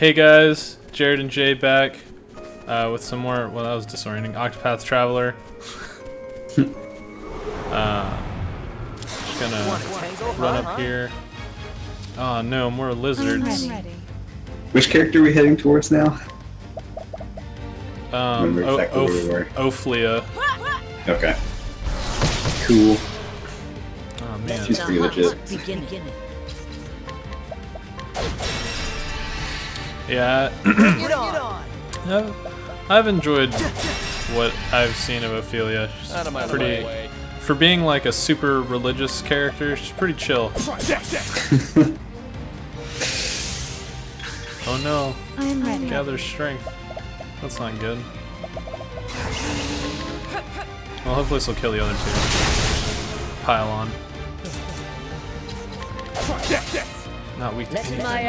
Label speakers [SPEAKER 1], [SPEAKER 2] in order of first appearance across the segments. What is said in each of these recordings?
[SPEAKER 1] Hey guys, Jared and Jay back with some more. Well, that was disorienting. Octopath Traveler. Just gonna run up here. Oh no, more lizards.
[SPEAKER 2] Which character are we heading towards now?
[SPEAKER 1] Remember exactly where we were. Ophilia.
[SPEAKER 2] Okay. Cool.
[SPEAKER 1] Oh man.
[SPEAKER 2] She's pretty legit.
[SPEAKER 1] Yeah. I've enjoyed what I've seen of Ophilia. She's pretty, for being like a super religious character, she's pretty chill. Oh no.
[SPEAKER 3] I'm ready.
[SPEAKER 1] Gather strength. That's not good. Well, hopefully this will kill the other two. Pile on. Not weak to anything. Die.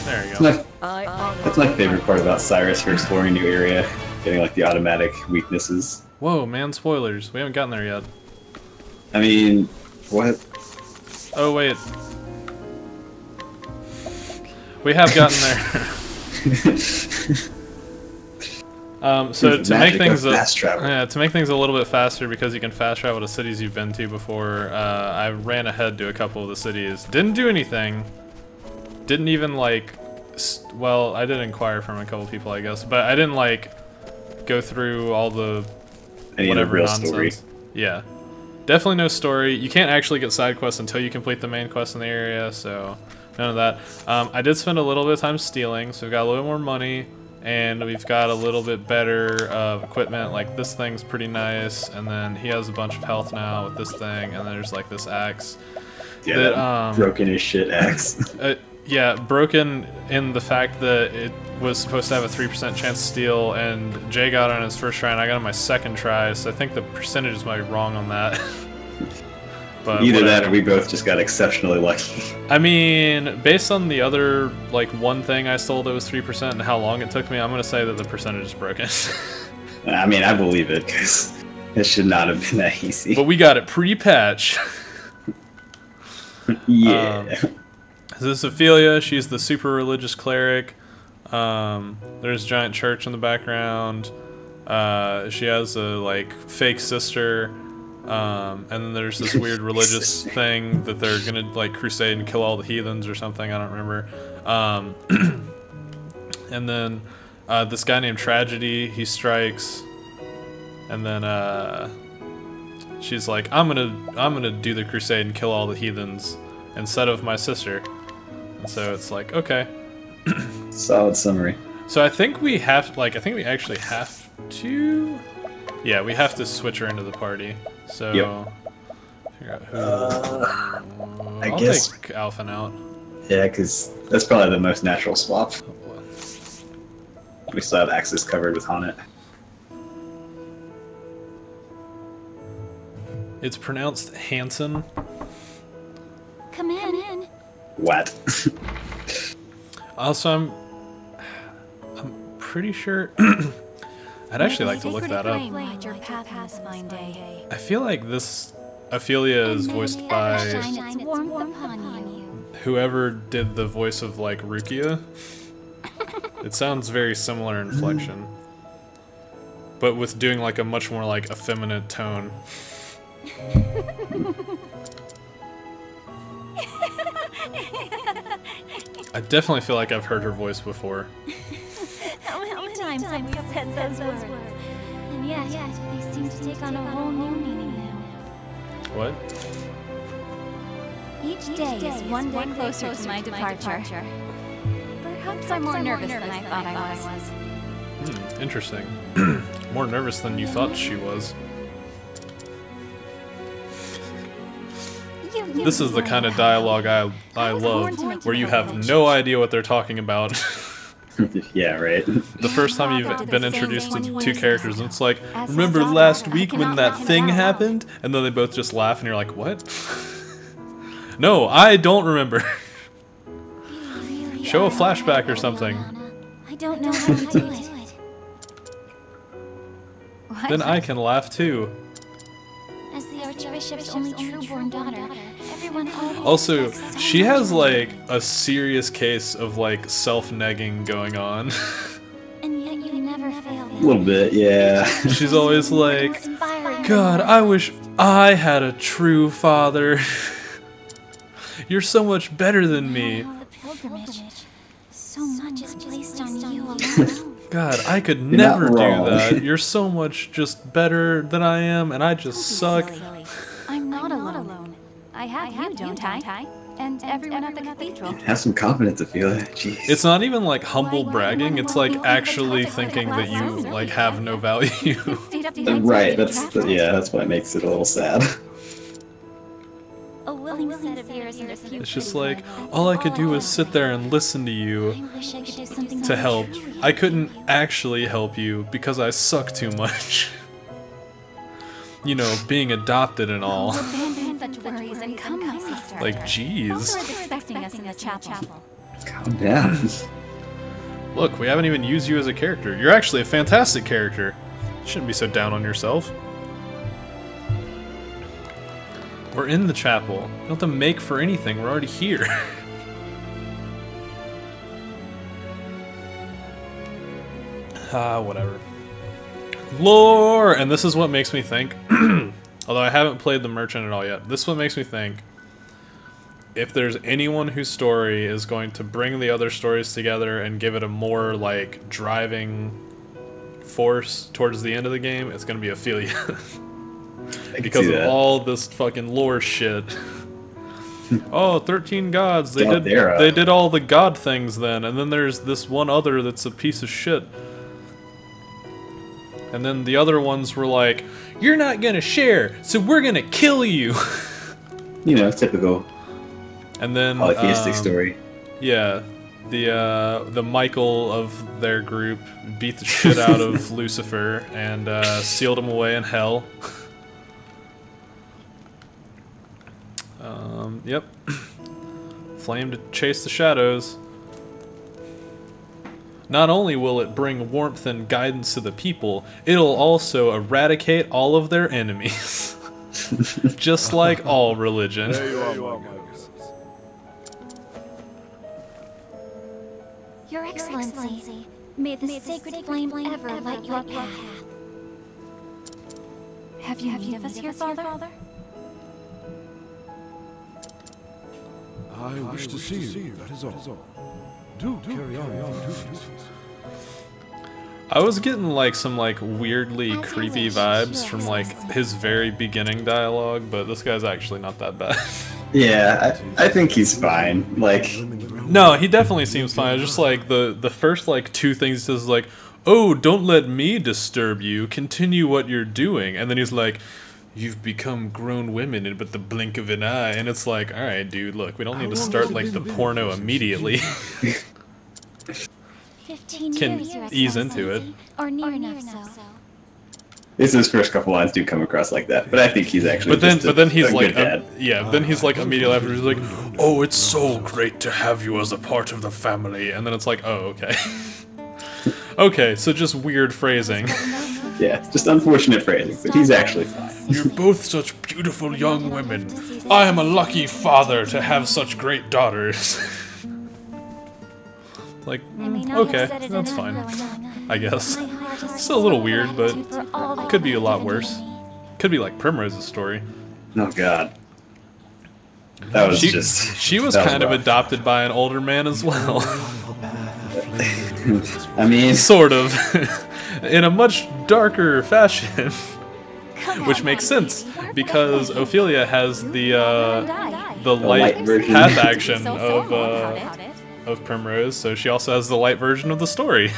[SPEAKER 1] There you go.
[SPEAKER 2] That's my favorite part about Cyrus for exploring a new area. Getting like the automatic weaknesses.
[SPEAKER 1] Whoa, man, spoilers. We haven't gotten there yet.
[SPEAKER 2] I mean, what?
[SPEAKER 1] Oh, wait. We have gotten there. So to make things to make things a little bit faster, because you can fast travel to cities you've been to before, I ran ahead to a couple of the cities. Didn't do anything. Didn't even like, well, I did inquire from a couple of people, I guess, but I didn't like go through all the whatever nonsense. Story. Yeah, definitely no story. You can't actually get side quests until you complete the main quest in the area, so none of that. I did spend a little bit of time stealing, so we've got a little bit more money. And we've got a little bit better equipment, like this thing's pretty nice, and then he has a bunch of health now with this thing, and there's like this axe.
[SPEAKER 2] Yeah, that broken as shit axe.
[SPEAKER 1] Yeah, broken in the fact that it was supposed to have a 3% chance to steal, and Jay got it on his first try, and I got it on my second try, so I think the percentages might be wrong on that. But
[SPEAKER 2] either that or we both just got exceptionally lucky.
[SPEAKER 1] I mean, based on the other, like, one thing I stole that was 3% and how long it took me, I'm going to say that the percentage is broken.
[SPEAKER 2] I mean, I believe it, because it should not have been that easy.
[SPEAKER 1] But we got it pre-patch.
[SPEAKER 2] Yeah.
[SPEAKER 1] This is Ophilia. She's the super religious cleric. There's a giant church in the background. She has a, like, fake sister. And then there's this weird religious thing that they're gonna like crusade and kill all the heathens or something, I don't remember. And then this guy named Tragedy, he strikes, and then she's like, I'm gonna do the crusade and kill all the heathens instead of my sister. And so it's like, okay.
[SPEAKER 2] Solid summary.
[SPEAKER 1] So I think we have, like, I think we actually have to, yeah, we have to switch her into the party. So,
[SPEAKER 2] yep.
[SPEAKER 1] Figure out who.
[SPEAKER 2] I guess
[SPEAKER 1] take Alphen out.
[SPEAKER 2] Yeah, because that's probably the most natural swap. We still have Axis covered with Honnet.
[SPEAKER 1] It's pronounced Hanson.
[SPEAKER 3] Come in.
[SPEAKER 2] What?
[SPEAKER 1] Also, I'm pretty sure. I'd actually like to look that up. I feel like this Ophilia is voiced by whoever did the voice of like Rukia. It sounds very similar inflection, but with doing like a much more like effeminate tone. I definitely feel like I've heard her voice before.
[SPEAKER 3] How many times have we said those words? And yet, they seem to take on a whole new meaning now.
[SPEAKER 1] What?
[SPEAKER 3] Each day is one day closer to my departure. Perhaps I'm more nervous than I thought I was.
[SPEAKER 1] Interesting. More nervous than you thought she was. This is the kind of dialogue I love, where you have no idea what they're talking about.
[SPEAKER 2] Yeah, right.
[SPEAKER 1] The first time you've been introduced to two characters, and it's like, remember last week when that thing happened? And then they both just laugh, and you're like, what? No, I don't remember. Show a flashback or something.
[SPEAKER 3] I don't know how to do it.
[SPEAKER 1] Then I can laugh too.
[SPEAKER 3] As the Archbishop's only true-born daughter,
[SPEAKER 1] Also, she has like a serious case of like self-negging going on.
[SPEAKER 3] And yet you never fail.
[SPEAKER 2] A little bit, yeah.
[SPEAKER 1] She's always like, God, I wish I had a true father. You're so much better than me.
[SPEAKER 3] The pilgrimage. So much is placed on you alone.
[SPEAKER 1] God, I could never do that. You're so much just better than I am, and I just suck.
[SPEAKER 3] I'm not alone. I have you, don't I? And everyone at the cathedral.
[SPEAKER 2] Have some confidence, Ophilia. Jeez.
[SPEAKER 1] It's not even like humble bragging, it's like actually thinking that you like have no value.
[SPEAKER 2] Right, that's why it makes it a little sad.
[SPEAKER 3] A willing set of ears and a few.
[SPEAKER 1] It's just like, all I could do was sit there and listen to you to help. I couldn't actually help you because I suck too much. You know, being adopted and all. Like, jeez.
[SPEAKER 3] Expecting us in the chapel.
[SPEAKER 2] Calm down.
[SPEAKER 1] Look, we haven't even used you as a character. You're actually a fantastic character. You shouldn't be so down on yourself. We're in the chapel. We don't have to make for anything. We're already here. Whatever. Lore! And this is what makes me think, although I haven't played the merchant at all yet, this is what makes me think, if there's anyone whose story is going to bring the other stories together and give it a more, like, driving force towards the end of the game, it's gonna be Ophilia. Because of all this fucking lore shit. Oh, 13 gods, they did all the god things then, and then there's this one other that's a piece of shit. And then the other ones were like, you're not gonna share, so we're gonna kill you.
[SPEAKER 2] You know, typical.
[SPEAKER 1] And then
[SPEAKER 2] polytheistic story.
[SPEAKER 1] Yeah, the Michael of their group beat the shit out of Lucifer and sealed him away in hell. Yep. Flame to chase the shadows. Not only will it bring warmth and guidance to the people, it'll also eradicate all of their enemies. Just like all religion.
[SPEAKER 3] Your Excellency, may the sacred flame ever light your path. Have you need of us here, Father?
[SPEAKER 4] I wish to see you, that is all. Do carry on your duties.
[SPEAKER 1] I was getting like some like weirdly creepy vibes from like his very beginning dialogue, but this guy's actually not that bad.
[SPEAKER 2] Yeah, I think he's fine. Like,
[SPEAKER 1] no, he definitely seems fine. It's just like the first like two things he says is like, oh, don't let me disturb you. Continue what you're doing, and then he's like, you've become grown women in but the blink of an eye, and it's like, all right, dude, look, we don't need to start like the porno immediately.
[SPEAKER 3] 15
[SPEAKER 1] Can
[SPEAKER 3] years,
[SPEAKER 1] ease into it.
[SPEAKER 3] Or near enough so.
[SPEAKER 2] His first couple lines do come across like that, but I think he's actually.
[SPEAKER 1] But then he's like,
[SPEAKER 2] dad.
[SPEAKER 1] yeah. Then he's like immediately after he's like, oh, it's so great to have you as a part of the family, and then it's like, oh, okay. Okay, so just weird phrasing.
[SPEAKER 2] Yeah, just unfortunate phrasing, but he's actually fine.
[SPEAKER 1] You're both such beautiful young women. I am a lucky father to have such great daughters. Like, okay, that's fine, I guess. Still a little weird, but it could be a lot worse. Could be like Primrose's story.
[SPEAKER 2] Oh god. That was
[SPEAKER 1] she was kind of adopted by an older man as well.
[SPEAKER 2] I mean,
[SPEAKER 1] sort of. In a much darker fashion. Which makes sense, because Ophilia has the light path action of Primrose, so she also has the light version of the story.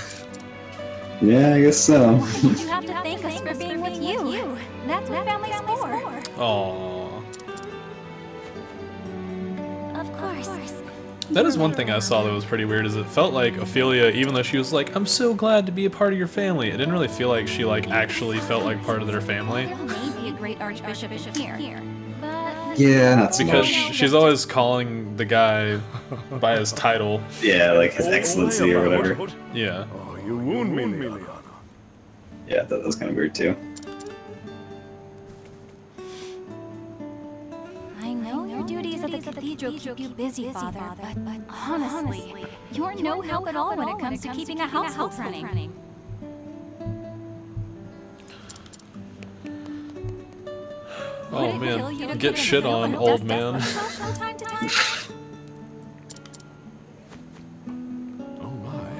[SPEAKER 2] Yeah, I guess so.
[SPEAKER 3] You have to thank us for being with you. That's what family's for.
[SPEAKER 1] Aww.
[SPEAKER 3] Of course.
[SPEAKER 1] That is one thing I saw that was pretty weird, is it felt like Ophilia, even though she was like, I'm so glad to be a part of your family, it didn't really feel like she like actually felt like part of their family.
[SPEAKER 3] Maybe a great archbishop here. But
[SPEAKER 2] yeah, not so
[SPEAKER 1] because
[SPEAKER 2] much.
[SPEAKER 1] She's always calling the guy by his title.
[SPEAKER 2] Yeah, like his excellency or whatever.
[SPEAKER 1] Yeah.
[SPEAKER 4] Oh, you wound me, Liliana.
[SPEAKER 2] Yeah, I thought that was kind of weird too.
[SPEAKER 3] I know you're duties at the cathedral keep you busy, Father, but honestly, you're no help at all when it comes to keeping a household running.
[SPEAKER 1] Oh man, get shit on, old man.
[SPEAKER 4] Oh my.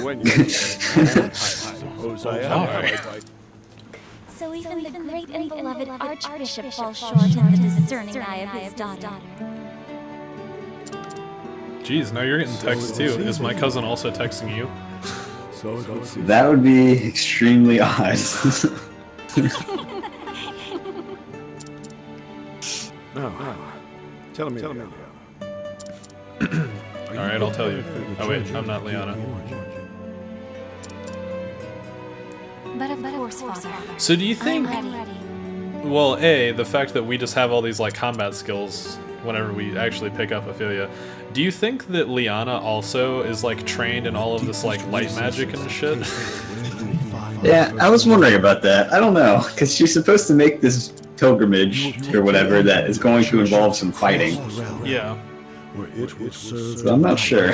[SPEAKER 4] When you suppose I am.
[SPEAKER 3] So even the great and beloved Archbishop falls short in the discerning eye of his daughter.
[SPEAKER 1] Jeez, now you're getting texts too. Is my cousin also texting you?
[SPEAKER 2] That would be extremely odd.
[SPEAKER 4] No. Tell me.
[SPEAKER 1] Alright, I'll tell you. Oh wait, I'm not Liana.
[SPEAKER 3] But of course, Father.
[SPEAKER 1] So do you think... Well, A, the fact that we just have all these like combat skills whenever we actually pick up Ophilia, do you think that Liana also is like trained in all of this like light magic and shit?
[SPEAKER 2] Yeah, I was wondering about that. I don't know, because she's supposed to make this pilgrimage or whatever that is going to involve some fighting.
[SPEAKER 1] Yeah.
[SPEAKER 2] So I'm not sure.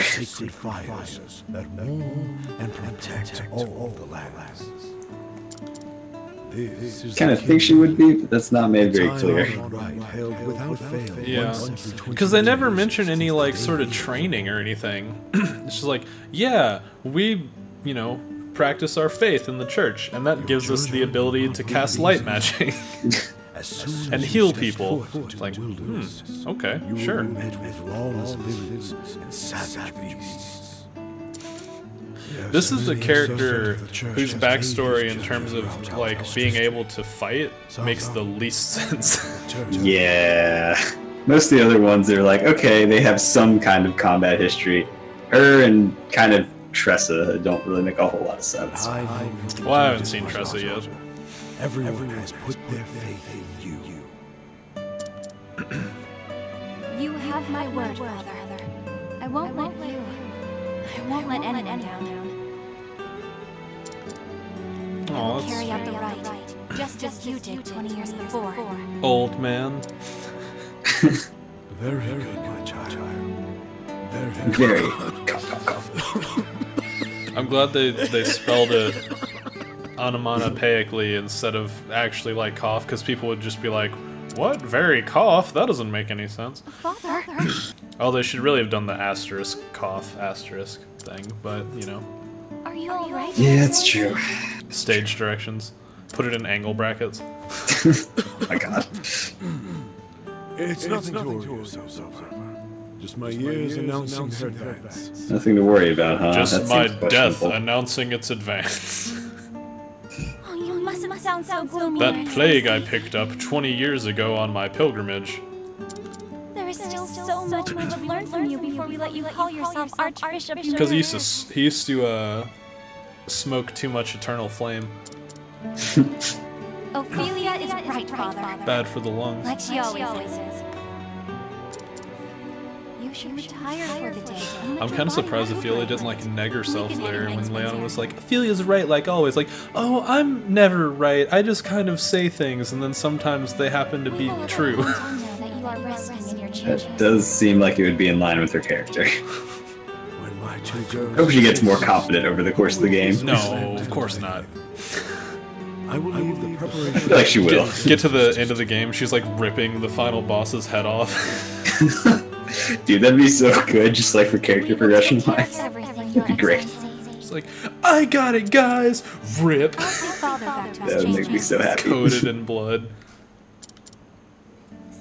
[SPEAKER 2] Kind of think she would be, but that's not made very clear.
[SPEAKER 1] Yeah, because they never mention any like sort of training or anything. It's just like, yeah, we, you know, practice our faith in the church, and that gives us the ability to cast light magic and heal people. Like, okay, sure. This is a character whose backstory in terms of like being able to fight makes the least sense.
[SPEAKER 2] Yeah. Most of the other ones are like, okay, they have some kind of combat history. Her and kind of Tressa don't really make a whole lot of sense.
[SPEAKER 1] Well, I haven't seen Tressa yet.
[SPEAKER 4] Everyone has put their faith in you.
[SPEAKER 3] You have my word, Father. I won't let you. I won't let anyone down.
[SPEAKER 1] Oh,
[SPEAKER 3] Carry out the right, just as you did 20 years before.
[SPEAKER 1] Old man.
[SPEAKER 4] Very good, my child.
[SPEAKER 2] Very. Cough.
[SPEAKER 1] I'm glad they spelled it onomatopoeically instead of actually like cough, because people would just be like, what? Very cough? That doesn't make any sense.
[SPEAKER 3] Father.
[SPEAKER 1] Oh, they should really have done the asterisk cough asterisk thing, but you know.
[SPEAKER 3] Are you alright?
[SPEAKER 2] Yeah, it's true.
[SPEAKER 1] Stage directions. Put it in angle brackets.
[SPEAKER 2] Oh my god.
[SPEAKER 4] It's nothing to worry yourself over. Just my ears announcing their advance.
[SPEAKER 2] Nothing to worry about, huh?
[SPEAKER 1] Just
[SPEAKER 2] That
[SPEAKER 1] my
[SPEAKER 2] seems
[SPEAKER 1] death
[SPEAKER 2] questionable.
[SPEAKER 1] announcing its advance.
[SPEAKER 3] Oh, you mustn't sound so gloomy.
[SPEAKER 1] That plague I picked up 20 years ago on my pilgrimage.
[SPEAKER 3] There is still so much we would learn from you before we let you call yourself Archbishop.
[SPEAKER 1] Because he used to smoke too much eternal flame.
[SPEAKER 3] Ophilia is right, Father.
[SPEAKER 1] Bad for the lungs.
[SPEAKER 3] Like she always is. You should retire for the day.
[SPEAKER 1] I'm kind of surprised Ophilia didn't like neg herself there when Leona was like, Ophilia's right like always. Like, oh, I'm never right. I just kind of say things and then sometimes they happen to be true.
[SPEAKER 2] That does seem like it would be in line with her character. Hope she gets more confident over the course of the game.
[SPEAKER 1] No, of course not.
[SPEAKER 4] I will leave the preparation.
[SPEAKER 2] I feel like she will.
[SPEAKER 1] Get to the end of the game, she's like ripping the final boss's head off.
[SPEAKER 2] Dude, that'd be so good, just like for character progression wise. That'd be great.
[SPEAKER 1] It's like, I got it, guys! Rip.
[SPEAKER 2] That would make me so happy.
[SPEAKER 1] Coated in blood.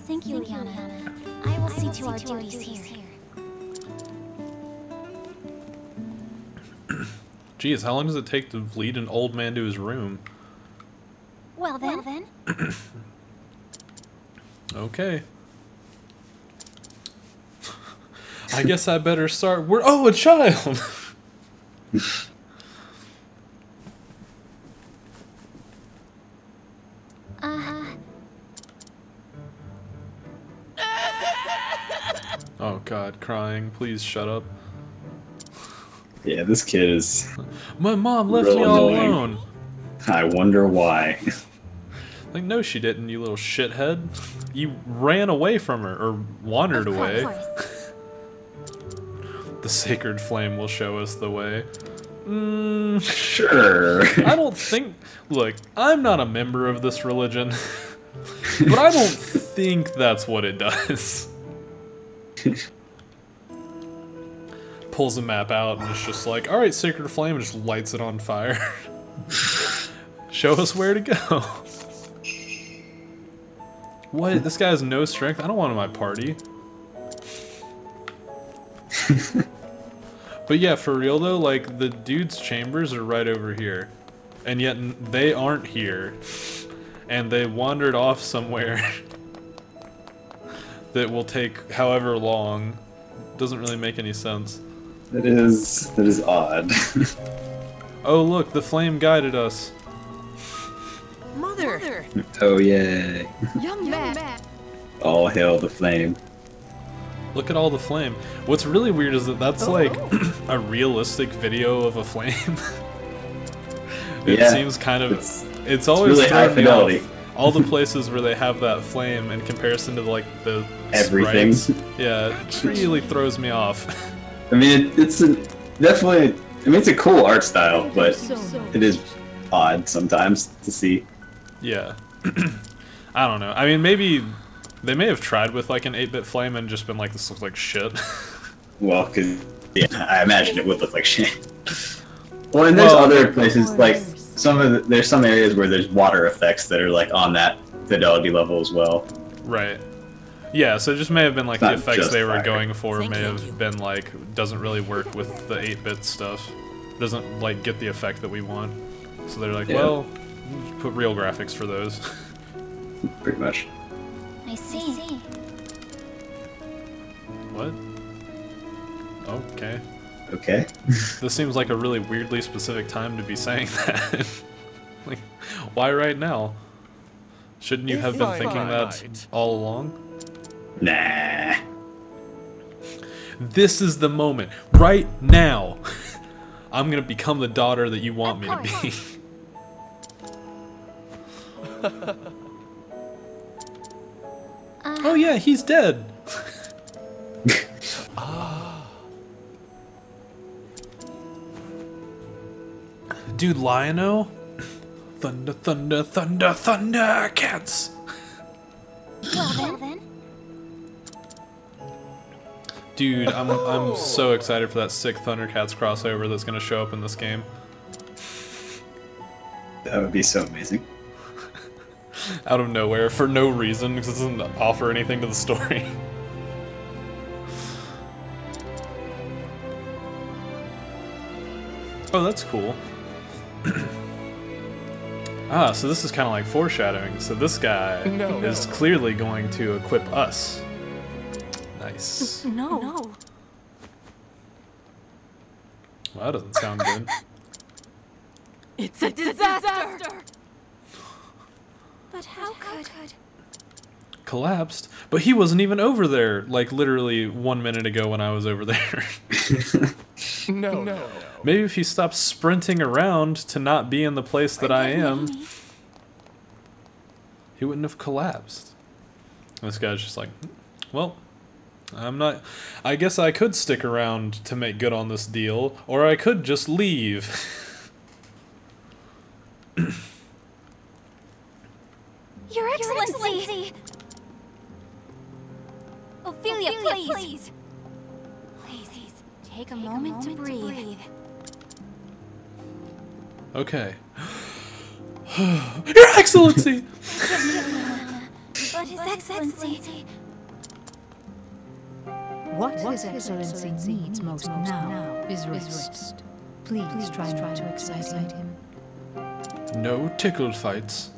[SPEAKER 3] Thank you, Liana. I will see to our duties here.
[SPEAKER 1] Jeez, how long does it take to lead an old man to his room?
[SPEAKER 3] Well then.
[SPEAKER 1] Okay. I guess I better start. Oh, a child! Oh god, crying. Please shut up.
[SPEAKER 2] Yeah, this kid is...
[SPEAKER 1] My mom left
[SPEAKER 2] real
[SPEAKER 1] me all
[SPEAKER 2] annoying.
[SPEAKER 1] alone.
[SPEAKER 2] I wonder why.
[SPEAKER 1] Like, no she didn't, you little shithead. You ran away from her, or wandered away. The sacred flame will show us the way.
[SPEAKER 2] Sure.
[SPEAKER 1] I don't think... Look, I'm not a member of this religion, but I don't think that's what it does. Pulls a map out and is just like, alright, sacred flame, and just lights it on fire. Show us where to go. What? This guy has no strength? I don't want him in my party. But yeah, for real though, like, the dude's chambers are right over here. And yet they aren't here. And they wandered off somewhere that will take however long. Doesn't really make any sense.
[SPEAKER 2] That is odd.
[SPEAKER 1] Oh look, the flame guided us.
[SPEAKER 5] Mother!
[SPEAKER 2] Oh yay.
[SPEAKER 5] Young man!
[SPEAKER 2] All hail the flame.
[SPEAKER 1] Look at all the flame. What's really weird is that that's like a realistic video of a flame. It seems kind of... It's always
[SPEAKER 2] really high fidelity.
[SPEAKER 1] All the places where they have that flame in comparison to like the
[SPEAKER 2] everything.
[SPEAKER 1] Sprites, yeah, it really throws me off.
[SPEAKER 2] I mean, it's definitely... I mean, it's a cool art style, but it is odd sometimes to see.
[SPEAKER 1] Yeah. I don't know. I mean, maybe... They may have tried with like an 8-bit flame and just been like, this looks like shit.
[SPEAKER 2] Well, cause yeah, I imagine it would look like shit. Well, and there's other places like there's some areas where there's water effects that are like on that fidelity level as well.
[SPEAKER 1] Right. Yeah, so it just may have been like the effects they were going for may have been like doesn't really work with the 8-bit stuff. Doesn't like get the effect that we want. So they're like, well, put real graphics for those.
[SPEAKER 2] Pretty much.
[SPEAKER 3] I see.
[SPEAKER 1] What? Okay.
[SPEAKER 2] Okay.
[SPEAKER 1] This seems like a really weirdly specific time to be saying that. Like, why right now? Shouldn't you have been thinking that all along?
[SPEAKER 2] Nah.
[SPEAKER 1] This is the moment. Right now. I'm gonna become the daughter that you want me to be. Oh yeah, he's dead. Dude, Lion-O? Thunder, thunder, thunder, thunder, cats!
[SPEAKER 3] Well then.
[SPEAKER 1] Dude, I'm so excited for that sick Thundercats crossover that's gonna show up in this game.
[SPEAKER 2] That would be so amazing.
[SPEAKER 1] Out of nowhere, for no reason, because it doesn't offer anything to the story. Oh, that's cool. Ah, so this is kind of like foreshadowing. So this guy is clearly going to equip us. Nice.
[SPEAKER 5] No.
[SPEAKER 1] Well, that doesn't sound good.
[SPEAKER 5] It's a disaster!
[SPEAKER 3] But how could...
[SPEAKER 1] Collapsed? But he wasn't even over there, like literally 1 minute ago when I was over there.
[SPEAKER 4] No.
[SPEAKER 1] Maybe if he stopped sprinting around to not be in the place that I am, he wouldn't have collapsed. This guy's just like, well, I'm not... I guess I could stick around to make good on this deal, or I could just leave.
[SPEAKER 3] Your Excellency! Ophilia, please! Please, take a moment to breathe.
[SPEAKER 1] Okay. Your Excellency!
[SPEAKER 3] But His Excellency...
[SPEAKER 6] What His Excellency needs most now is rest. Please try not to excite him.
[SPEAKER 1] No tickle fights.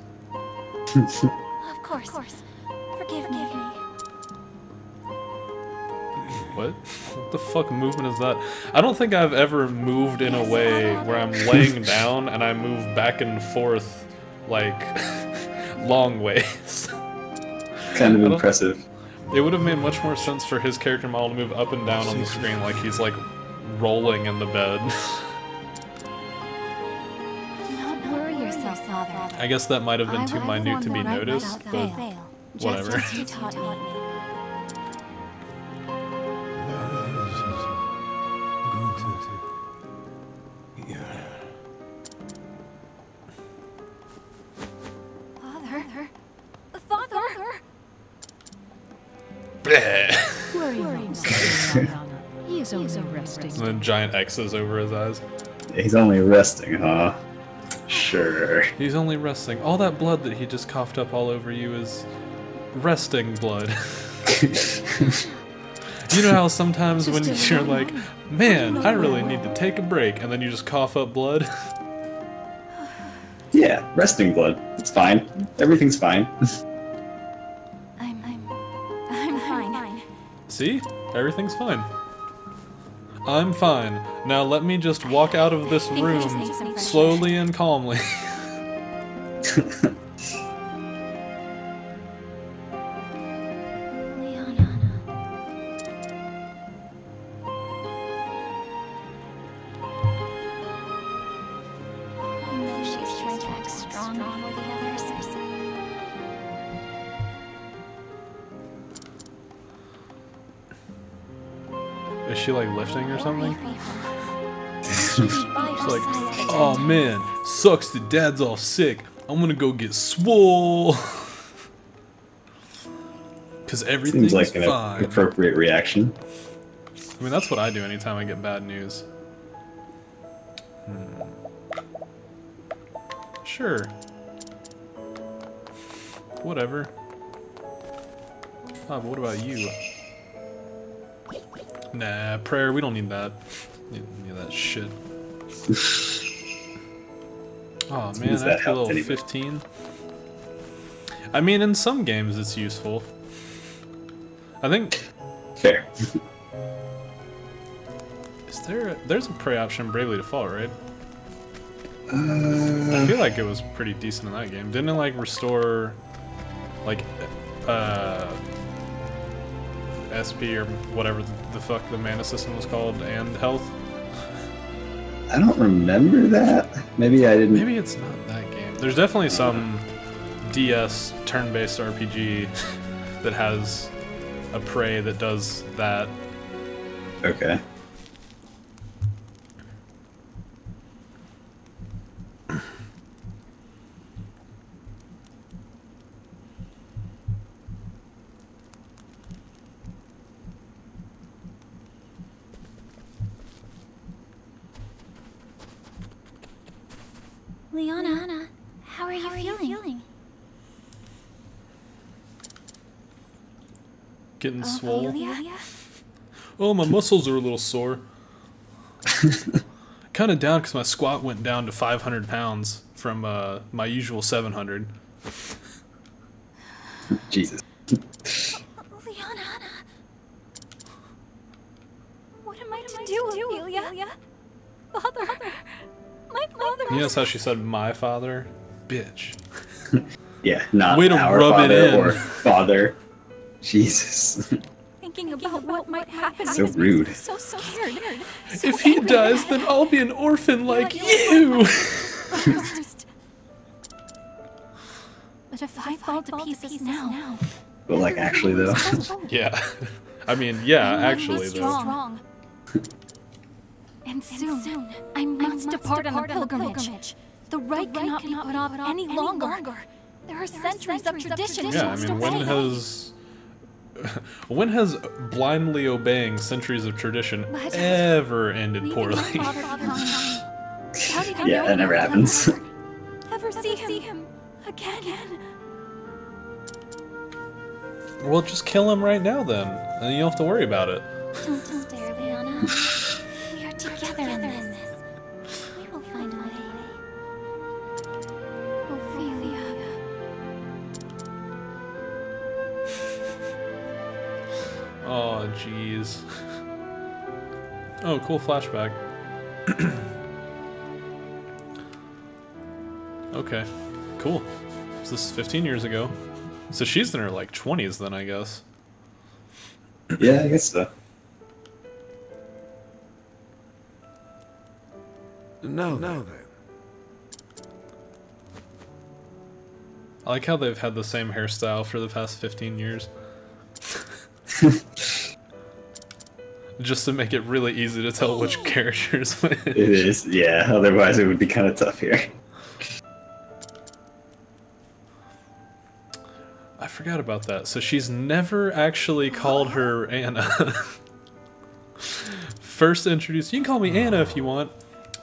[SPEAKER 3] Of course. Forgive me.
[SPEAKER 1] What? What the fuck movement is that? I don't think I've ever moved in a way where I'm laying down and I move back and forth, like, long ways.
[SPEAKER 2] Kind of impressive.
[SPEAKER 1] It would have made much more sense for his character model to move up and down on the screen like he's, like, rolling in the bed.
[SPEAKER 3] Do not worry yourself, Father.
[SPEAKER 1] I guess that might have been too minute to be noticed, but whatever.
[SPEAKER 3] Just as you taught me.
[SPEAKER 5] Father.
[SPEAKER 6] Worry not, Liana. He is only resting.
[SPEAKER 1] And then giant X's over his eyes.
[SPEAKER 2] He's only resting, huh? Sure.
[SPEAKER 1] He's only resting. All that blood that he just coughed up all over you is resting blood. You know how sometimes when you're like, man, I really need to take a break, and then you just cough up blood?
[SPEAKER 2] Yeah, resting blood. It's fine. Everything's fine.
[SPEAKER 3] I'm fine.
[SPEAKER 1] See? Everything's fine. I'm fine. Now let me just walk out of this room slowly and calmly. Is she like lifting or something? She's like, oh man, sucks that dad's all sick. I'm gonna go get swole. Cause everything's
[SPEAKER 2] seems like an
[SPEAKER 1] fine.
[SPEAKER 2] appropriate reaction.
[SPEAKER 1] I mean, that's what I do anytime I get bad news. Sure. Whatever. Oh, but what about you? Nah, prayer, we don't need that. Need that shit. Oh man, I have to level 15. I mean, in some games it's useful. I think...
[SPEAKER 2] Fair.
[SPEAKER 1] Is there's a pray option in Bravely Default, right? I feel like it was pretty decent in that game. Didn't it like restore like SP or whatever the fuck the mana system was called and health?
[SPEAKER 2] I don't remember that. Maybe I didn't.
[SPEAKER 1] Maybe it's not that game. There's definitely some DS turn-based RPG that has a prey that does that.
[SPEAKER 2] Okay.
[SPEAKER 3] Liana, how are you feeling?
[SPEAKER 1] Getting swole.
[SPEAKER 3] Ophilia?
[SPEAKER 1] Oh, my muscles are a little sore. Kind of down because my squat went down to 500 pounds from my usual 700.
[SPEAKER 2] Jesus.
[SPEAKER 3] Liana, what am I to do, Ophilia? Father, my father.
[SPEAKER 1] You notice how she said my father? Bitch.
[SPEAKER 2] Yeah, not
[SPEAKER 1] way to
[SPEAKER 2] our
[SPEAKER 1] rub
[SPEAKER 2] father
[SPEAKER 1] it in.
[SPEAKER 2] or father. Jesus.
[SPEAKER 3] Thinking about what might happen.
[SPEAKER 2] So rude.
[SPEAKER 3] So scared.
[SPEAKER 1] If he dies, then I'll be an orphan like you!
[SPEAKER 3] But if I fall to pieces now...
[SPEAKER 2] But like actually though.
[SPEAKER 1] Yeah. I mean, yeah, actually though.
[SPEAKER 3] Strong. And soon, I must depart on a pilgrimage. The rite cannot be put off any longer. There are centuries of tradition.
[SPEAKER 1] Yeah, I mean, when has blindly obeying centuries of tradition ever ended poorly?
[SPEAKER 2] Yeah, that never happens.
[SPEAKER 3] Ever see him again?
[SPEAKER 1] Well, just kill him right now then, and then you don't have to worry about it.
[SPEAKER 3] Don't despair, Liana. We are together in this. We will find a way. Ophilia.
[SPEAKER 1] Oh, jeez. Oh, cool flashback. Okay, cool. So this is 15 years ago. So she's in her, like, 20s then, I guess.
[SPEAKER 2] Yeah, I guess so.
[SPEAKER 4] Now then.
[SPEAKER 1] I like how they've had the same hairstyle for the past 15 years. Just to make it really easy to tell which characters which.
[SPEAKER 2] It is, yeah. Otherwise it would be kind of tough here.
[SPEAKER 1] I forgot about that. So she's never actually called her Anna. First introduced, you can call me Anna if you want.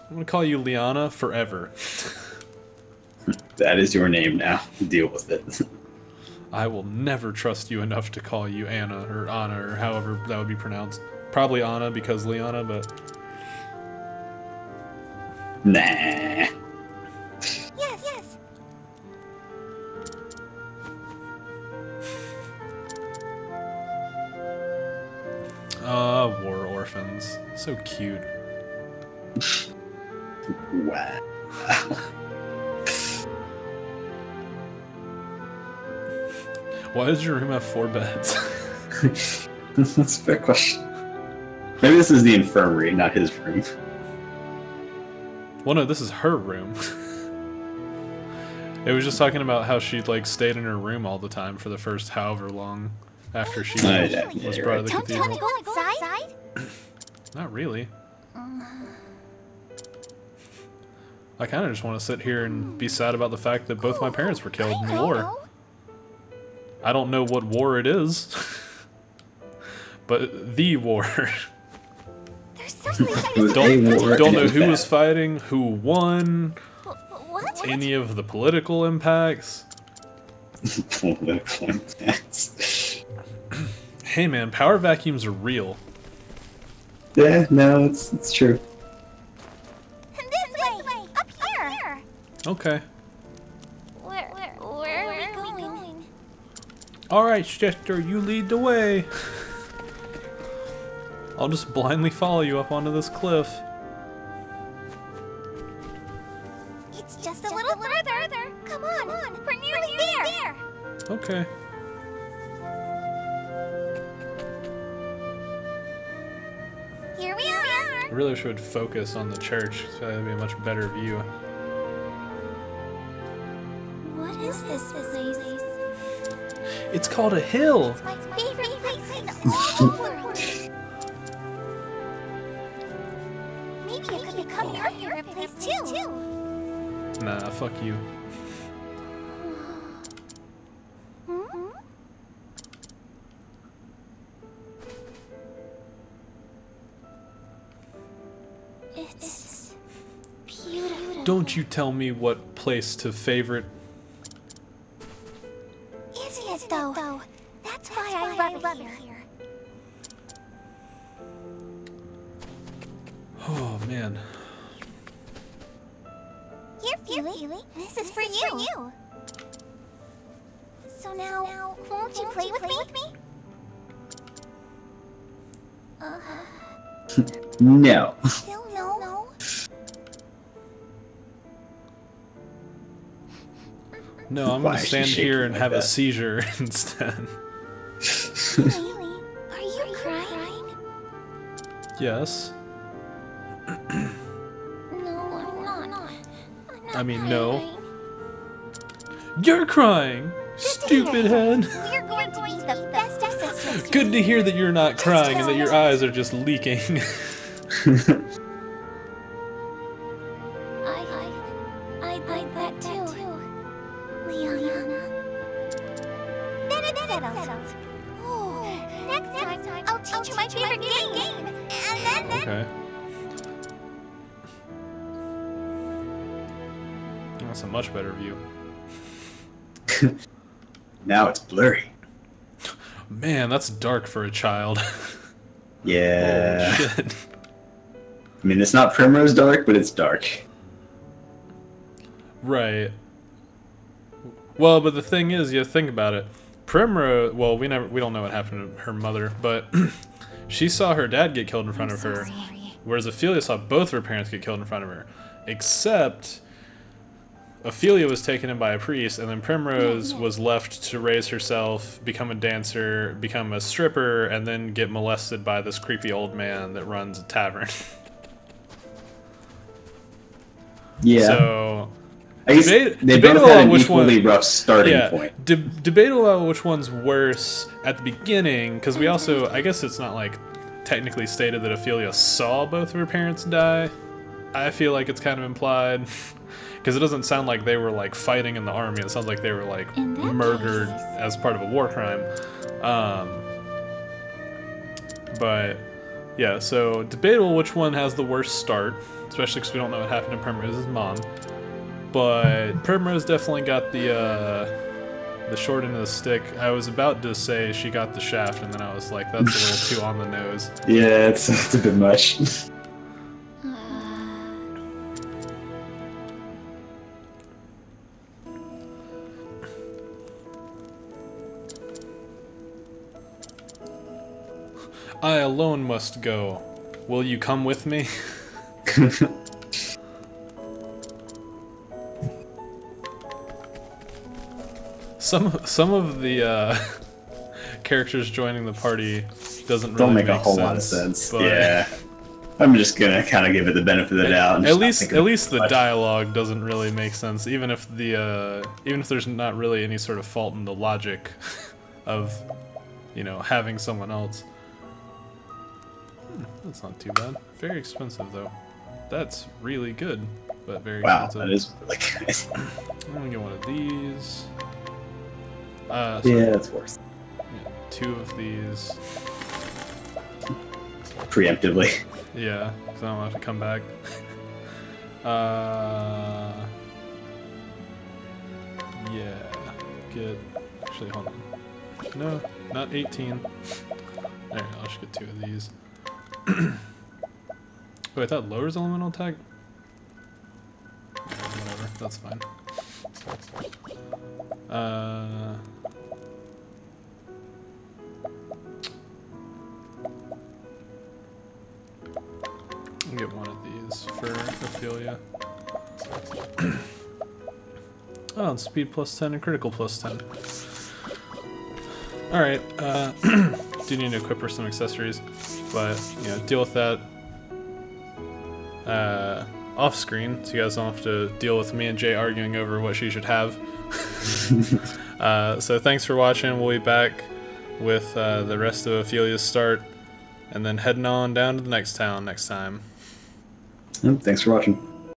[SPEAKER 1] I'm gonna call you Liana forever.
[SPEAKER 2] That is your name now. Deal with it.
[SPEAKER 1] I will never trust you enough to call you Anna or Anna or however that would be pronounced. Probably Anna because Liana, but...
[SPEAKER 2] Nah.
[SPEAKER 5] Yes, yes.
[SPEAKER 1] War orphans. So cute.
[SPEAKER 2] Wow.
[SPEAKER 1] Why does your room have 4 beds?
[SPEAKER 2] That's a fair question. Maybe this is the infirmary, not his room.
[SPEAKER 1] Well, no, this is her room. It was just talking about how she like stayed in her room all the time for the first however long after she was brought to the cathedral.
[SPEAKER 5] Don't you want to go outside?
[SPEAKER 1] Not really. I kind of just want to sit here and be sad about the fact that both my parents were killed in the war. I don't know what war it is, but the war. Don't know who was fighting, who won, any of the political impacts.
[SPEAKER 2] Political impacts.
[SPEAKER 1] Hey man, power vacuums are real.
[SPEAKER 2] Yeah, no, it's true.
[SPEAKER 5] This way, up here.
[SPEAKER 1] Okay.
[SPEAKER 5] Where are we going?
[SPEAKER 1] Alright, Chester, you lead the way. I'll just blindly follow you up onto this cliff.
[SPEAKER 5] It's just a little further. Come on, we're nearly there.
[SPEAKER 1] Okay.
[SPEAKER 5] Here we are.
[SPEAKER 1] I really wish we would focus on the church, so that would be a much better view.
[SPEAKER 5] What is this place?
[SPEAKER 1] It's called a hill!
[SPEAKER 5] It's my favorite place in all the world. Maybe it could become your favorite place too.
[SPEAKER 1] Nah, fuck you.
[SPEAKER 5] It's beautiful.
[SPEAKER 1] Don't you tell me what place to favorite.
[SPEAKER 5] Isn't it though? That's why I love it here.
[SPEAKER 1] Oh man.
[SPEAKER 5] Here, Feely. This is for you. So now, won't you play with me?
[SPEAKER 2] No.
[SPEAKER 5] Still no.
[SPEAKER 1] No, I'm
[SPEAKER 2] Why
[SPEAKER 1] gonna
[SPEAKER 2] is she
[SPEAKER 1] stand
[SPEAKER 2] shaking
[SPEAKER 1] here and
[SPEAKER 2] like
[SPEAKER 1] have a
[SPEAKER 2] that?
[SPEAKER 1] seizure instead.
[SPEAKER 5] Feely, are you crying?
[SPEAKER 1] Yes.
[SPEAKER 5] No, I'm not.
[SPEAKER 1] I mean, no. You're crying! Stupid head!
[SPEAKER 5] We're going to be the best sisters.
[SPEAKER 1] Good to hear that you're not crying and that your eyes are just leaking.
[SPEAKER 5] I'd like that too. Liana. Then it's settled. Oh, next time I'll teach you my favorite game. And then...
[SPEAKER 1] Okay. That's a much better view.
[SPEAKER 2] Now it's blurry.
[SPEAKER 1] Man, that's dark for a child.
[SPEAKER 2] Yeah.
[SPEAKER 1] Holy shit.
[SPEAKER 2] I mean, it's not Primrose dark, but it's dark.
[SPEAKER 1] Right. Well, but the thing is, you think about it. Primrose, well, we don't know what happened to her mother, but she saw her dad get killed in front of her, whereas Ophilia saw both of her parents get killed in front of her. Except Ophilia was taken in by a priest, and then Primrose was left to raise herself, become a dancer, become a stripper, and then get molested by this creepy old man that runs a tavern.
[SPEAKER 2] Yeah.
[SPEAKER 1] So
[SPEAKER 2] I guess they both had an equally rough starting point.
[SPEAKER 1] Debatable about which one's worse at the beginning, because we also, I guess it's not like technically stated that Ophilia saw both of her parents die. I feel like it's kind of implied, because it doesn't sound like they were like fighting in the army. It sounds like they were like murdered as part of a war crime. But yeah, so debatable which one has the worst start, especially because we don't know what happened to Primrose's mom. But Primrose definitely got the short end of the stick. I was about to say she got the shaft, and then I was like, that's a little too on the nose.
[SPEAKER 2] Yeah, it's a bit much.
[SPEAKER 1] I alone must go. Will you come with me? Some of the characters joining the party doesn't really make a whole lot of sense.
[SPEAKER 2] Yeah, I'm just gonna kind of give it the benefit of the doubt. And
[SPEAKER 1] at least the dialogue doesn't really make sense, even if there's not really any sort of fault in the logic of, you know, having someone else. That's not too bad. Very expensive though. That's really good, but very expensive.
[SPEAKER 2] Wow, that is really good.
[SPEAKER 1] I'm gonna get one of these.
[SPEAKER 2] Yeah, that's worse.
[SPEAKER 1] Yeah, 2 of these.
[SPEAKER 2] Preemptively.
[SPEAKER 1] Yeah, because I don't have to come back. Yeah, get. Actually, hold on. No, not 18. There, I'll just get 2 of these. Wait, that lowers elemental attack? Yeah, whatever, that's fine. I'll get one of these for Ophilia. Oh, and speed +10 and critical +10. Alright, do need to equip her some accessories, but, you know, deal with that off screen, so you guys don't have to deal with me and Jay arguing over what she should have. So thanks for watching. We'll be back with the rest of Ophilia's start, and then heading on down to the next town next time.
[SPEAKER 2] Thanks for watching.